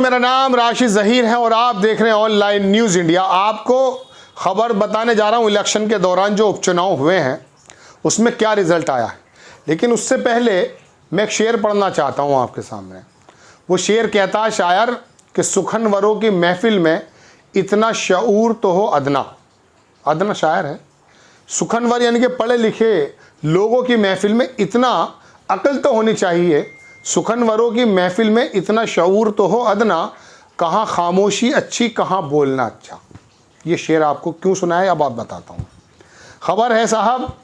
मेरा नाम राशिद ज़हीर है और आप देख रहे हैं ऑनलाइन न्यूज़ इंडिया। आपको खबर बताने जा रहा हूं इलेक्शन के दौरान जो उपचुनाव हुए हैं उसमें क्या रिज़ल्ट आया है। लेकिन उससे पहले मैं एक शेर पढ़ना चाहता हूं आपके सामने। वो शेर कहता है शायर कि सुखनवरों की महफिल में इतना शऊर तो हो अदना। अदना शायर है। सुखनवर यानी कि पढ़े लिखे लोगों की महफिल में इतना अक्ल तो होनी चाहिए। सुखनवरों की महफिल में इतना शऊर तो हो अदना, कहाँ खामोशी अच्छी कहाँ बोलना अच्छा। ये शेर आपको क्यों सुनाया अब आप बताता हूँ। खबर है साहब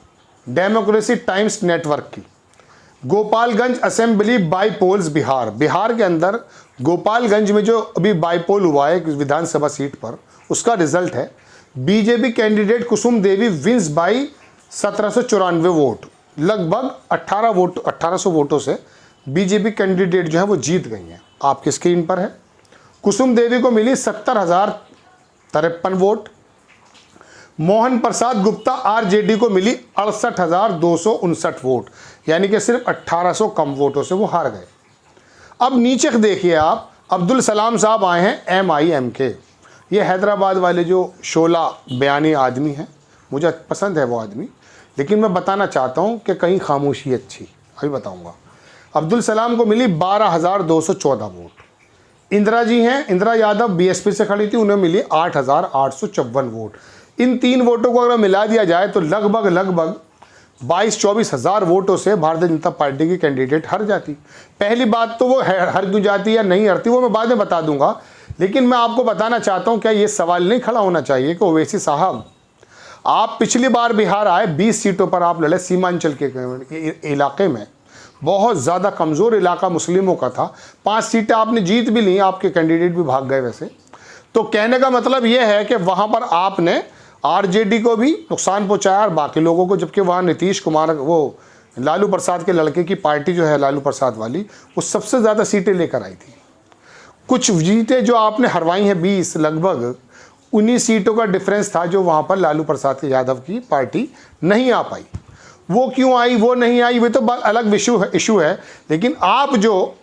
डेमोक्रेसी टाइम्स नेटवर्क की। गोपालगंज असेंबली बाईपोल्स बिहार के अंदर गोपालगंज में जो अभी बाईपोल हुआ है विधानसभा सीट पर, उसका रिजल्ट है BJP candidate Kusum Devi wins by 1794 vote. लगभग 1800 वोटों से बीजेपी कैंडिडेट जो है वो जीत गई हैं। आपकी स्क्रीन पर है। कुसुम देवी को मिली 70,053 वोट। मोहन प्रसाद गुप्ता आरजेडी को मिली 68,259 वोट, यानी कि सिर्फ 1800 कम वोटों से वो हार गए। अब नीचे देखिए आप, अब्दुल सलाम साहब आए हैं MIM के। ये हैदराबाद वाले जो शोला बयानी आदमी हैं, मुझे पसंद है वो आदमी, लेकिन मैं बताना चाहता हूँ कि कहीं खामोशी अच्छी, अभी बताऊँगा। अब्दुल सलाम को मिली 12,214 वोट। इंदिरा जी हैं, इंदिरा यादव BSP से खड़ी थी, उन्हें मिली 8,854 वोट। इन तीन वोटों को अगर मिला दिया जाए तो लगभग 22-24 हज़ार वोटों से भारतीय जनता पार्टी की कैंडिडेट हार जाती। पहली बात तो वो हार क्यों जाती या नहीं हारती वो मैं बाद में बता दूंगा, लेकिन मैं आपको बताना चाहता हूँ क्या ये सवाल नहीं खड़ा होना चाहिए कि ओवैसी साहब आप पिछली बार बिहार आए, 20 सीटों पर आप लड़े, सीमांचल के इलाके में बहुत ज़्यादा कमज़ोर इलाका मुस्लिमों का था। 5 सीटें आपने जीत भी ली, आपके कैंडिडेट भी भाग गए वैसे। तो कहने का मतलब ये है कि वहाँ पर आपने RJD को भी नुकसान पहुँचाया और बाकी लोगों को, जबकि वहाँ नीतीश कुमार वो लालू प्रसाद के लड़के की पार्टी जो है लालू प्रसाद वाली, वो सबसे ज़्यादा सीटें लेकर आई थी। कुछ जीतें जो आपने हरवाई हैं 20, लगभग 19 सीटों का डिफरेंस था जो वहाँ पर लालू प्रसाद यादव की पार्टी नहीं आ पाई। वो क्यों आई वो नहीं आई, वे तो अलग इशू है। लेकिन आप जो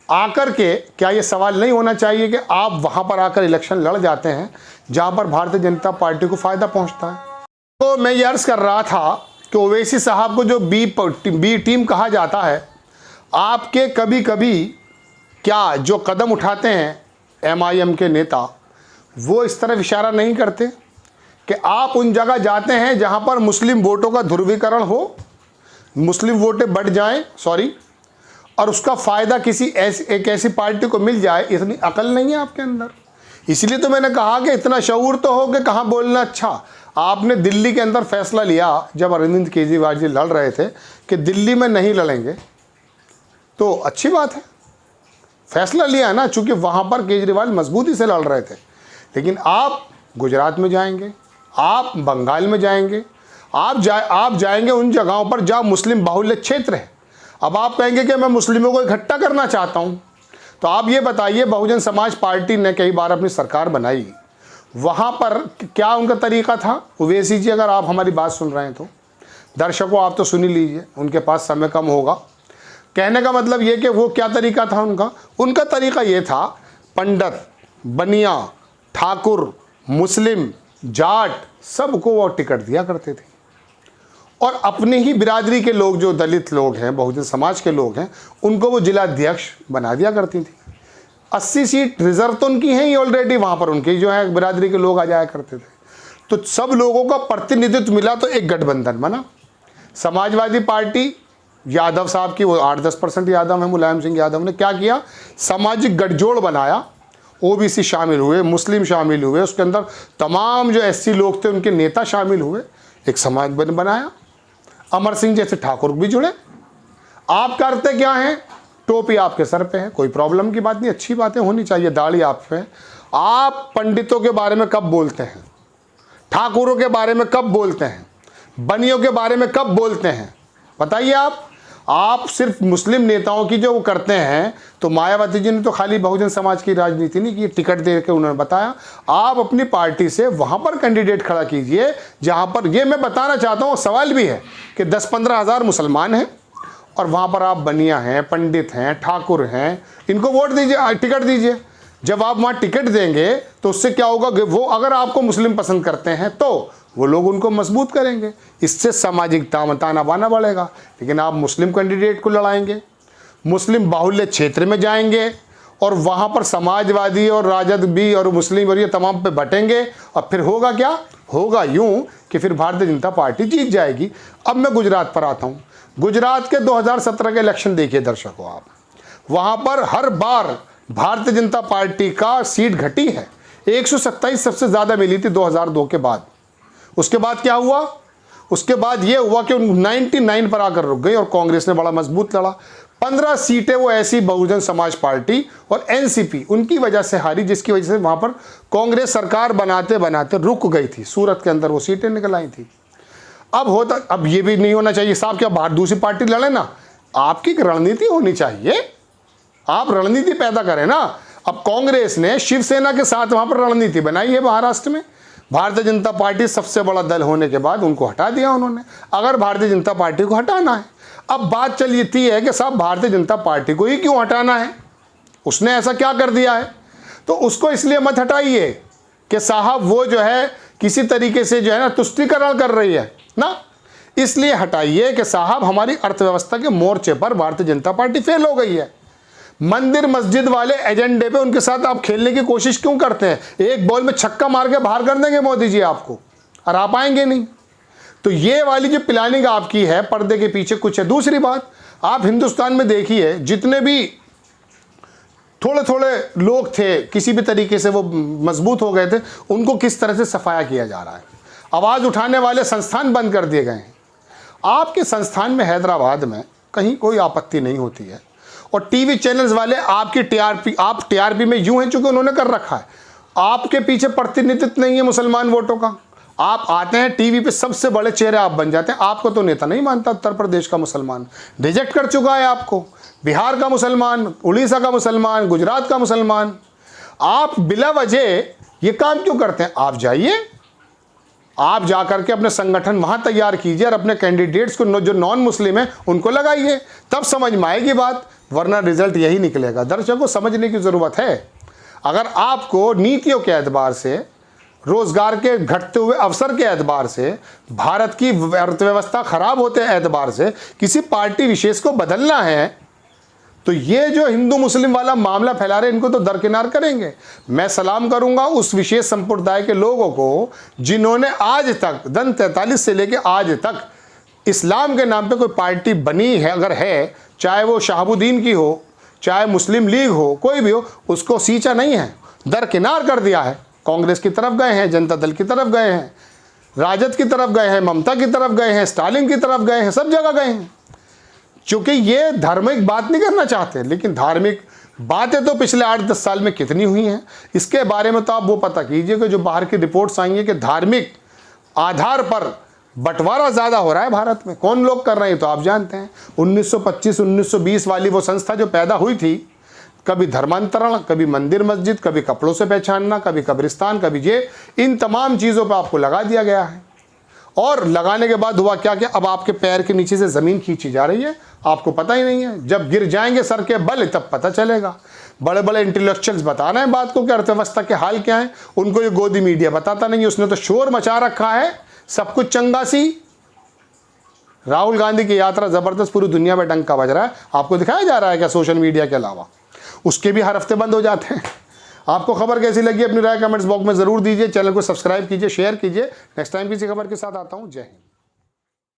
आकर के, क्या ये सवाल नहीं होना चाहिए कि आप वहाँ पर आकर इलेक्शन लड़ जाते हैं जहाँ पर भारतीय जनता पार्टी को फ़ायदा पहुँचता है। तो मैं ये अर्ज़ कर रहा था कि ओवैसी साहब को जो बी टीम कहा जाता है, आपके कभी कभी क्या जो कदम उठाते हैं MIM के नेता, वो इस तरफ इशारा नहीं करते कि आप उन जगह जाते हैं जहां पर मुस्लिम वोटों का ध्रुवीकरण हो, मुस्लिम वोटें बढ़ जाएं, और उसका फ़ायदा किसी एक ऐसी पार्टी को मिल जाए। इतनी अकल नहीं है आपके अंदर। इसलिए तो मैंने कहा कि इतना शऊर तो हो कि कहाँ बोलना अच्छा। आपने दिल्ली के अंदर फैसला लिया जब अरविंद केजरीवाल जी लड़ रहे थे कि दिल्ली में नहीं लड़ेंगे, तो अच्छी बात है, फैसला लिया ना, चूँकि वहाँ पर केजरीवाल मजबूती से लड़ रहे थे। लेकिन आप गुजरात में जाएंगे, आप बंगाल में जाएंगे, आप जाएंगे उन जगहों पर जहाँ मुस्लिम बाहुल्य क्षेत्र है। अब आप कहेंगे कि मैं मुस्लिमों को इकट्ठा करना चाहता हूँ, तो आप ये बताइए, बहुजन समाज पार्टी ने कई बार अपनी सरकार बनाई, वहाँ पर क्या उनका तरीका था। ओवैसी जी अगर आप हमारी बात सुन रहे हैं तो दर्शकों आप तो सुन ही लीजिए, उनके पास समय कम होगा। कहने का मतलब ये कि वो क्या तरीका था उनका तरीका ये था, पंडित, बनिया, ठाकुर, मुस्लिम, जाट, सबको वो टिकट दिया करते थे और अपनी ही बिरादरी के लोग जो दलित लोग हैं, बहुजन समाज के लोग हैं, उनको वो जिलाध्यक्ष बना दिया करती थी। 80 सीट रिजर्व तो उनकी हैं ही ऑलरेडी, वहाँ पर उनकी जो है बिरादरी के लोग आ जाया करते थे। तो सब लोगों का प्रतिनिधित्व मिला तो एक गठबंधन बना। समाजवादी पार्टी यादव साहब की, वो 8-10% यादव हैं, मुलायम सिंह यादव ने क्या किया, सामाजिक गठजोड़ बनाया। OBC शामिल हुए, मुस्लिम शामिल हुए, उसके अंदर तमाम जो SC लोग थे उनके नेता शामिल हुए, एक समाज बनाया। अमर सिंह जैसे ठाकुर भी जुड़े। आप करते क्या हैं, टोपी आपके सर पे है, कोई प्रॉब्लम की बात नहीं, अच्छी बातें होनी चाहिए, दाढ़ी आप पे। आप पंडितों के बारे में कब बोलते हैं, ठाकुरों के बारे में कब बोलते हैं, बनियों के बारे में कब बोलते हैं, बताइए आप सिर्फ मुस्लिम नेताओं की जो वो करते हैं। तो मायावती जी ने तो खाली बहुजन समाज की राजनीति नहीं की, टिकट दे के उन्होंने बताया आप अपनी पार्टी से वहाँ पर कैंडिडेट खड़ा कीजिए जहाँ पर, ये मैं बताना चाहता हूँ, सवाल भी है कि 10-15 हज़ार मुसलमान हैं और वहाँ पर आप बनिया हैं, पंडित हैं, ठाकुर हैं, इनको वोट दीजिए, टिकट दीजिए। जब आप वहाँ टिकट देंगे तो उससे क्या होगा कि वो अगर आपको मुस्लिम पसंद करते हैं तो वो लोग उनको मजबूत करेंगे, इससे सामाजिक ताना बाना बढ़ेगा। लेकिन आप मुस्लिम कैंडिडेट को लड़ाएंगे, मुस्लिम बाहुल्य क्षेत्र में जाएंगे और वहाँ पर समाजवादी और राजद भी और मुस्लिम और ये तमाम पे बटेंगे, और फिर होगा क्या? होगा यूँ कि फिर भारतीय जनता पार्टी जीत जाएगी। अब मैं गुजरात पर आता हूँ। गुजरात के 2017 के इलेक्शन देखिए दर्शकों आप, वहाँ पर हर बार भारतीय जनता पार्टी का सीट घटी है। 127 सबसे ज़्यादा मिली थी 2002 के बाद। उसके बाद क्या हुआ? उसके बाद ये हुआ कि 99 पर आकर रुक गई और कांग्रेस ने बड़ा मजबूत लड़ा। 15 सीटें वो ऐसी बहुजन समाज पार्टी और एनसीपी उनकी वजह से हारी, जिसकी वजह से वहाँ पर कांग्रेस सरकार बनाते बनाते रुक गई थी। सूरत के अंदर वो सीटें निकल आई थी। अब ये भी नहीं होना चाहिए साहब क्या बाहर दूसरी पार्टी लड़े ना, आपकी रणनीति होनी चाहिए, आप रणनीति पैदा करें ना। अब कांग्रेस ने शिवसेना के साथ वहाँ पर रणनीति बनाई है महाराष्ट्र में। भारतीय जनता पार्टी सबसे बड़ा दल होने के बाद उनको हटा दिया उन्होंने। अगर भारतीय जनता पार्टी को हटाना है, अब बात चलती है कि साहब भारतीय जनता पार्टी को ही क्यों हटाना है, उसने ऐसा क्या कर दिया है? तो उसको इसलिए मत हटाइए कि साहब वो जो है किसी तरीके से जो है ना तुष्टीकरण कर रही है ना, इसलिए हटाइए कि साहब हमारी अर्थव्यवस्था के मोर्चे पर भारतीय जनता पार्टी फेल हो गई है। मंदिर मस्जिद वाले एजेंडे पे उनके साथ आप खेलने की कोशिश क्यों करते हैं? एक बॉल में छक्का मार के बाहर कर देंगे मोदी जी आपको, और आप आएंगे नहीं। तो ये वाली जो प्लानिंग आपकी है पर्दे के पीछे कुछ है। दूसरी बात, आप हिंदुस्तान में देखिए जितने भी थोड़े थोड़े लोग थे किसी भी तरीके से वो मजबूत हो गए थे, उनको किस तरह से सफाया किया जा रहा है। आवाज़ उठाने वाले संस्थान बंद कर दिए गए हैं। आपके संस्थान में हैदराबाद में कहीं कोई आपत्ति नहीं होती है, और टीवी चैनल्स वाले आपकी टीआरपी में यूं हैं चूंकि उन्होंने कर रखा है। आपके पीछे प्रतिनिधित्व नहीं है मुसलमान वोटों का। आप आते हैं टीवी पे, सबसे बड़े चेहरे आप बन जाते हैं। आपको तो नेता नहीं मानता। उत्तर प्रदेश का मुसलमान रिजेक्ट कर चुका है आपको, बिहार का मुसलमान, उड़ीसा का मुसलमान, गुजरात का मुसलमान। आप बिला वजह ये काम क्यों करते हैं? आप जाइए, आप जा करके अपने संगठन वहाँ तैयार कीजिए और अपने कैंडिडेट्स को जो नॉन मुस्लिम है उनको लगाइए, तब समझ में आएगी बात, वरना रिजल्ट यही निकलेगा। दर्शकों को समझने की ज़रूरत है। अगर आपको नीतियों के एतबार से, रोज़गार के घटते हुए अवसर के एतबार से, भारत की अर्थव्यवस्था खराब होते एतबार से किसी पार्टी विशेष को बदलना है, तो ये जो हिंदू मुस्लिम वाला मामला फैला रहे इनको तो दरकिनार करेंगे। मैं सलाम करूंगा उस विशेष संप्रदाय के लोगों को जिन्होंने आज तक सन 43 से लेकर आज तक इस्लाम के नाम पे कोई पार्टी बनी है, अगर है, चाहे वो शहाबुद्दीन की हो, चाहे मुस्लिम लीग हो, कोई भी हो, उसको सींचा नहीं है, दरकिनार कर दिया है। कांग्रेस की तरफ गए हैं, जनता दल की तरफ गए हैं, राजद की तरफ गए हैं, ममता की तरफ गए हैं, स्टालिन की तरफ गए हैं, सब जगह गए हैं। चूँकि ये धार्मिक बात नहीं करना चाहते, लेकिन धार्मिक बातें तो पिछले 8-10 साल में कितनी हुई हैं, इसके बारे में तो आप वो पता कीजिए कि जो बाहर की रिपोर्ट्स आई हैं कि धार्मिक आधार पर बंटवारा ज़्यादा हो रहा है भारत में। कौन लोग कर रहे हैं तो आप जानते हैं। 1925-1920 वाली वो संस्था जो पैदा हुई थी, कभी धर्मांतरण, कभी मंदिर मस्जिद, कभी कपड़ों से पहचानना, कभी कब्रिस्तान, कभी ये, इन तमाम चीज़ों पर आपको लगा दिया गया है। और लगाने के बाद हुआ क्या कि अब आपके पैर के नीचे से ज़मीन खींची जा रही है, आपको पता ही नहीं है। जब गिर जाएंगे सर के बल तब पता चलेगा। बड़े बड़े इंटेलेक्चुअल्स बता रहे हैं बात को कि अर्थव्यवस्था के हाल क्या है, उनको ये गोदी मीडिया बताता नहीं है। उसने तो शोर मचा रखा है, सब कुछ चंगासी। राहुल गांधी की यात्रा ज़बरदस्त, पूरी दुनिया में डंका बज रहा है। आपको दिखाया जा रहा है क्या सोशल मीडिया के अलावा? उसके भी हर हफ्ते बंद हो जाते हैं। आपको खबर कैसी लगी अपनी राय कमेंट्स बॉक्स में ज़रूर दीजिए। चैनल को सब्सक्राइब कीजिए, शेयर कीजिए। नेक्स्ट टाइम किसी खबर के साथ आता हूँ। जय हिंद।